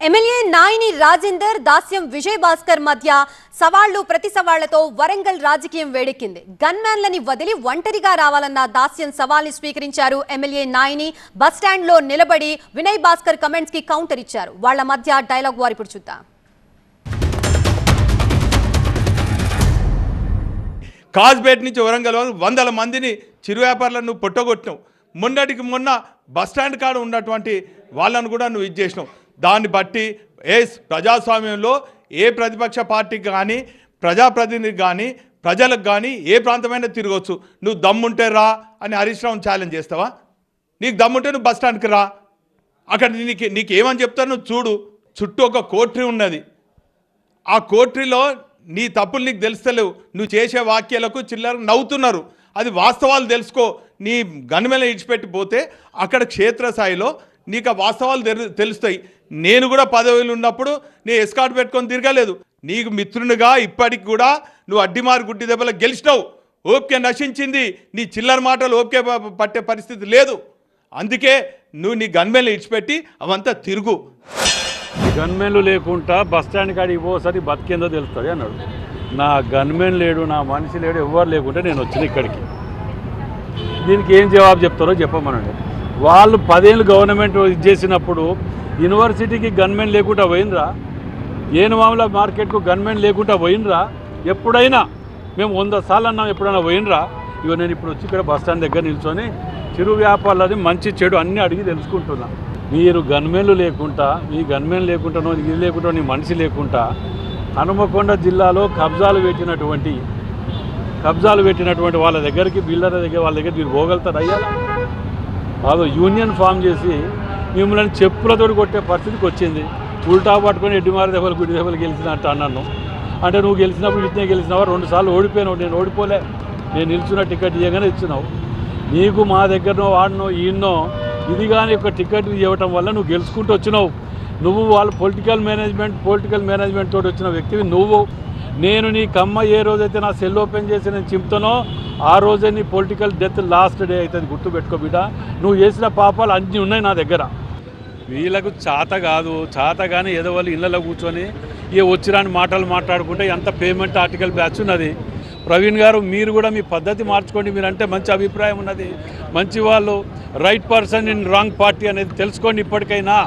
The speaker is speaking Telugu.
ఎమ్మెల్యే నాయిని రాజేందర్ దాస్యం విజయ్ భాస్కర్ మధ్య సవాళ్లు ప్రతి సవాళ్లతో వరంగల్ రాజకీయం వేడెక్కింది. గన్మ్యాన్లని వదిలి ఒంటరిగా రావాలన్న దాస్యం సవాల్ని స్వీకరించారు ఎమ్మెల్యే నాయిని. బస్ స్టాండ్ లో నిలబడి వినయ్ భాస్కర్ కమెంట్స్ కి కౌంటర్ ఇచ్చారు. వాళ్ల మధ్య డైలాగ్ వార్ ఇప్పుడు చూద్దాం. కాజ్పేట నుంచి వరంగల్ వందల మందిని చిరు వ్యాపారులను పొట్టగొట్టినావు. మొన్నటికి మొన్న బస్టాండ్ కాడ ఉన్నటువంటి వాళ్ళను కూడా నువ్వు ఇది చేసినావు. దాన్ని బట్టి ప్రజాస్వామ్యంలో ఏ ప్రతిపక్ష పార్టీకి కానీ ప్రజాప్రతినిధికి కానీ ప్రజలకు కానీ ఏ ప్రాంతమైనా తిరగవచ్చు. నువ్వు దమ్ముంటే రా అని హరీష్ రావుని ఛాలెంజ్ చేస్తావా? నీకు దమ్ముంటే నువ్వు బస్టాండ్కి రా, అక్కడ నీకు ఏమని చెప్తాను నువ్వు చూడు. చుట్టూ ఒక కోట్రీ ఉన్నది. ఆ కోట్రీలో నీ తప్పులు నీకు తెలుస్తలేవు. నువ్వు చేసే వాక్యాలకు చిల్లర నవ్వుతున్నారు. అది వాస్తవాలు తెలుసుకో. నీ గన్మెల ఇడిచిపెట్టిపోతే అక్కడ క్షేత్రస్థాయిలో నీకు ఆ వాస్తవాలు తెలుస్తాయి. నేను కూడా పదవిలో ఉన్నప్పుడు నీ ఎస్కాట్ పెట్టుకొని తిరగలేదు. నీకు మిత్రునిగా ఇప్పటికి కూడా నువ్వు అడ్డిమారు గుడ్డి దెబ్బలు గెలిచినావు. ఓపిక నశించింది. నీ చిల్లర మాటలు ఓపిక పట్టే పరిస్థితి లేదు. అందుకే నువ్వు నీ గన్మెలు ఇడిచిపెట్టి అవంతా తిరుగు. గన్మెన్లు లేకుండా బస్ స్టాండ్ కాడికి పోసరి బతికేందో తెలుస్తుంది అన్నాడు. నా గన్మెన్ లేడు, నా మనిషి లేడు, ఎవ్వరు లేకుంటే నేను వచ్చిన ఇక్కడికి. దీనికి ఏం జవాబు చెప్తారో చెప్పమనండి. వాళ్ళు 10 ఏళ్ళు గవర్నమెంట్ ఇది చేసినప్పుడు యూనివర్సిటీకి గన్మెన్ లేకుండా పోయినరా? ఏనుమాముల మార్కెట్కు గన్మెన్ లేకుండా పోయినరా? ఎప్పుడైనా మేము 100 సార్లు అన్నాం, ఎప్పుడైనా పోయినరా? ఇగో నేను ఇప్పుడు వచ్చి ఇక్కడ బస్ స్టాండ్ దగ్గర నిల్చొని చిరు వ్యాపారులది మంచి చెడు అన్నీ అడిగి తెలుసుకుంటున్నా. మీరు గన్మెన్లు లేకుండా, మీ గన్మెన్ లేకుండానో ఇది లేకుండా నీ మనిషి లేకుండా హనుమకొండ జిల్లాలో కబ్జాలు పెట్టినటువంటి వాళ్ళ దగ్గరికి బిల్డర్ దగ్గర వాళ్ళ దగ్గర మీరు పోగలుగుతారు అయ్యా? బాగా యూనియన్ ఫామ్ చేసి మిమ్మల్ని చెప్పులతో కొట్టే పరిస్థితికి వచ్చింది. ఉల్టా పట్టుకొని ఎడ్డిమారి దెబ్బలు గుడి దెబ్బలు గెలిచినట్టు అన్నాను. అంటే నువ్వు గెలిచినప్పుడు ఇట్నే గెలిచినావా? 2 సార్లు ఓడిపోయినావు. నేను ఓడిపోలే. నేను నిల్చున్న టికెట్ ఇవ్వగానే ఇచ్చినావు. నీకు మా దగ్గరనో వాడినో ఈయన్నో ఇది కానీ ఒక టికెట్ ఇవ్వటం వల్ల నువ్వు గెలుచుకుంటూ వచ్చినావు. నువ్వు వాళ్ళ పొలిటికల్ మేనేజ్మెంట్ తోటి వచ్చిన వ్యక్తివి నువ్వు. నేను నీ కమ్మ ఏ రోజైతే నా సెల్ ఓపెన్ చేసి నేను చింపుతానో ఆ రోజే నీ పొలిటికల్ డెత్ లాస్ట్ డే అవుతుంది. గుర్తుపెట్టుకో బిడ్డ. నువ్వు చేసిన పాపాలు అన్నీ ఉన్నాయి నా దగ్గర. వీళ్ళకు చేత కానీ ఏదో వాళ్ళు ఇళ్ళలో కూర్చొని ఇక వచ్చిరాని మాటలు మాట్లాడుకుంటే ఎంత పేమెంట్ ఆర్టికల్ బ్యాచ్ ఉన్నది. ప్రవీణ్ గారు మీరు కూడా మీ పద్ధతి మార్చుకోండి. మీరంటే మంచి అభిప్రాయం ఉన్నది, మంచి వాళ్ళు, right person in wrong party అనేది తెలుసుకోండి ఇప్పటికైనా.